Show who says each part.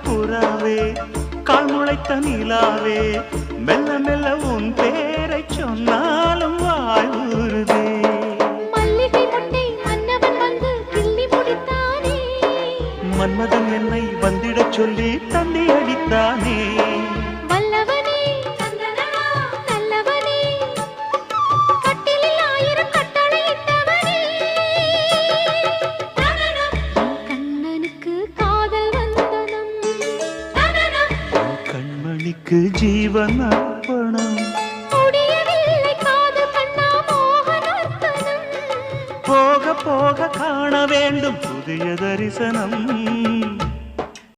Speaker 1: புறாவே கால் முளைத்த நிலாவே மெல்ல மெல்ல உன் பேரை சொன்னாலும் வாய் ஊறுதே.
Speaker 2: மல்லிகை மொட்டை மன்னவன் வந்து கிள்ளி முடித்தானே,
Speaker 1: மன்மதன் என்னை வந்திடச் சொல்லி தந்தி அடித்தானே.
Speaker 2: வல்லவனே நல்லவனே கட்டிலில் 1000 கட்டளையிட்டவனே, கண்ணனுக்கு காதல் வந்தனம்,
Speaker 1: கண்மணிக்கு ஜீவன் அர்ப்பணம்.
Speaker 2: முடியவில்லை காதல் கண்ணா மோகனர்த்தனம்.
Speaker 1: போக போக காண வேண்டும் புதிய தரிசனம்.